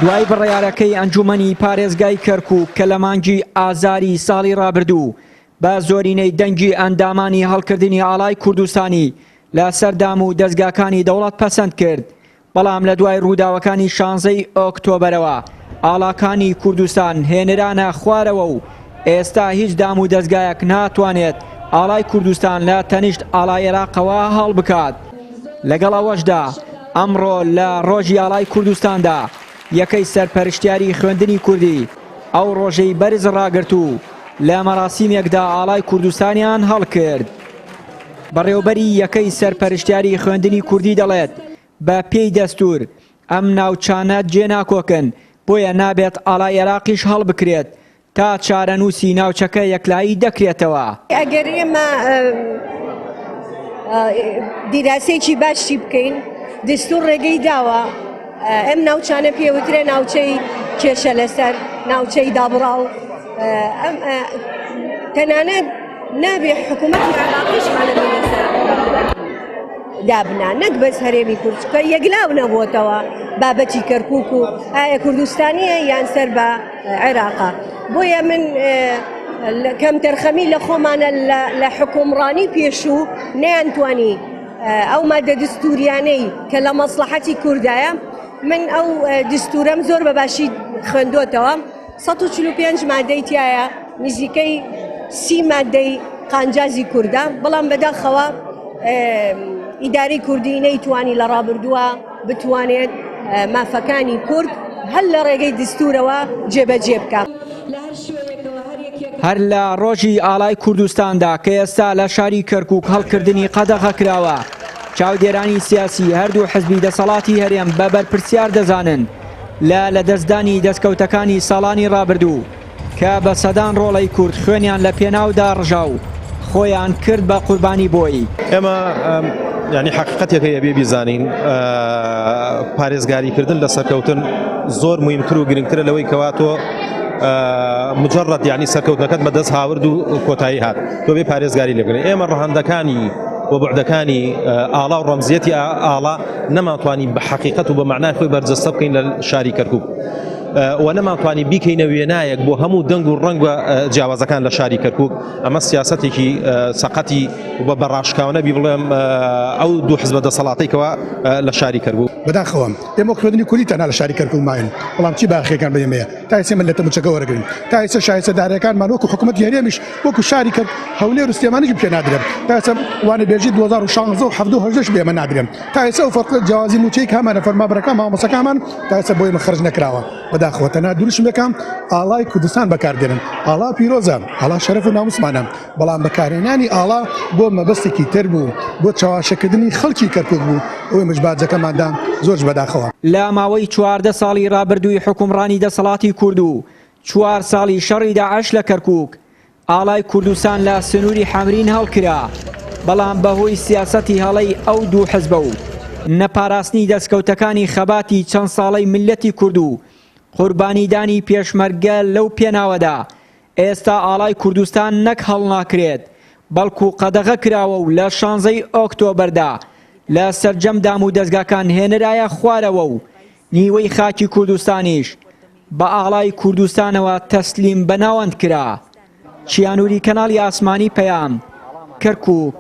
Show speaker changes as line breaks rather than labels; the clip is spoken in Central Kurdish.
دوای بڕیارەکەی ئەنجومەنی پارێزگای کەرکووک کە لە مانگی ئازاری ساڵی ڕابردوو بە زۆرینەی دەنگی ئەندامانی هەڵکردنی ئاڵای کوردستانی لە سەردام و دەستگاکانی دەوڵەت پەسەند کرد. بەڵام لە دوای ڕووداوەکانی 16 ئۆکتۆبەرەوە ئاڵاکانی کوردستان هێنرانە خوارەوە و ئێستا هیچ دام و دەستگایەک ناتوانێت ئاڵای کوردستان لە تەنیشت ئاڵای عێراقەوە هەڵ بکات. لەگەڵ ئەوەشدا ئەمڕۆ لە ڕۆژی ئاڵای کوردستاندا یەکەی سەرپەرشتیاری خوێندنی کوردی ئەو ڕۆژەی بەرز ڕاگرت و لە مەراسیمێکدا ئاڵای کوردستانیان هەڵکرد. بەڕێوەبەری یەکەی سەرپەرشتیاری خوێندنی کوردی دەڵێت بە پێی دەستور ئەم ناوچانە جێناکۆکن بۆیە نابێت ئاڵای عێراقیش هەڵ بکرێت تا چارەنووسی ناوچەکە یەکلایی دەکرێتەوە.
ئەگەر ئێمە دیراسێکی باشی بکەین دەستور ڕێگەی داوە ئەم ناوچانە پێوترێ ناوچەی کێشە لەسەر ناوچەی دابڕاو تەنانەت نابێ حکوومەتی عێراقیشمانە لەسەر دابنا نەک بەس هەرێمی کورد کە یەکلااو نەبووتەوە بابەتی کەرکووک و ئایا کوردستانیە یان سەر بە عێراقا. بۆیە من کەم تەرخەمی لە خۆمانە لە حکومڕانی پێشوو نەیانتوانی ئەو مادە دستوریانەی کە لە مەسلحەتی کوردایە من ئەو دستورەم زۆر بەباشی خوێندوتەوە 145 مادەی تایە نزیکەی 30 مادەی قانجازی کووردە بەڵام بەداخەوە ئیداری کوردی نەیتوانی لە ڕابردووە بتوانێت مافەکانی کورد هەر لە ڕێگەی دستورەوە جێبەجێ بکە.
هەر لە ڕۆژی ئاڵای کوردستاندا کە ئێستا لە شاری کەرکووک هەڵکردنی قەدەغە کراوە چاودێرانی سیاسی هەردوو حزبی دەسەڵاتی هەرێم بە بەرپرسیار دەزانن لە لەدەستدانی دەستکەوتەکانی ساڵانی ڕابردوو کە بە سەدان ڕۆڵەی کورد خوێنیان لە پێناودا ڕژا و خۆیان کرد بە قوربانی بۆی.
ئێمە یعنی حقیقەتێکە ئەبێ بیزانین پارێزگاریکردن لە سەرکەوتن زۆر مهمتر و گرنگترە لەوەی کەوا تۆ مجرد یعنی سەرکەوتنەکەت بەدەست هاورد و کۆتایی هات تۆ بێ پارێزگاری لێبگرێت. ئێمە ڕەهەندەکانی و بعدەکانی ئاڵا و ڕەمزیەتی ئاڵا نەماتوانی بە حقیقەت و بە معنای خۆی بەرجەستە بکەین لە شاری کەرکووک و نەماتوانی بیکەینە وێنایەک بۆ هەموو دەنگ و ڕەنگ بە جیاوازەکان لە شاری کەرکووک. ئەمە سیاسەتێکی سەقەتی و بە ڕاشکاوە بی بڵێم ئەو دوو حزبە دەسەڵاتێکەوە لە شاری کەرکووک.
بەداخەوە ئێمە خوێندنی کوردی تەنها لە شاری کەرکووک ماین بەڵام چی باخیەکان بەێمەیە تا ئێستا من لە تەموچەکە وەرەگرین تا ئێستا شایستەدارەکانمان وەکو حکوومەتی هەرێمیش وەکو شاری کرد هەولێر و سلێمانیش پێ نادرێن تا ئێستا وانەبێژی 2016 و 17 بێمە نادرێن تا ئێستا و فەرق جیاوازی موچەی کامانە فەرمانبەرەکان مامۆسەکانمان تا ئێستا بۆ ئێمە خەرج نەکراوە. بەداخەوە تەنها دوورشمەکەم ئاڵای کوردستان بەکاردێنن ئاڵا پیرۆزە ئاڵا شەرەف و ناموسمانە بەڵام بەکارهێنانی ئاڵا بۆ مەبەستێکی تر بوو بۆ چاواشەکردنی خەڵکی کەرکووک بوو ئەوەی مژباجەکەماندان زۆرش بەداخەوە.
لە ماوەی 14 ساڵی ڕابردووی حکومڕانی دەسەڵاتی کورد و 4 ساڵی شەڕی داعش لە کەرکووک ئاڵای کوردستان لە سنووری حەمرین هەڵکرا بەڵام بەهۆی سیاسەتی هەڵەی ئەو دوو حزبە و نەپاراستنی دەستکەوتەکانی خەباتی چەند ساڵەی ملەتی کورد و قوربانیدانی پێشمەرگە لەو پێناوەدا ئێستا ئاڵای کوردستان نەک هەڵ ناکرێت بەڵکو قەدەغە کراوە و لە 16 ئۆکتۆبەردا لە سەرجەمدام و دەستگاکان هێنرایە خوارەوە و نیوەی خاکی کوردستانیش بە ئاڵای کوردستانەوە تەسلیم بەناوەند کرا. چیانووری کەناڵی ئاسمانی پەیام کەرکووک.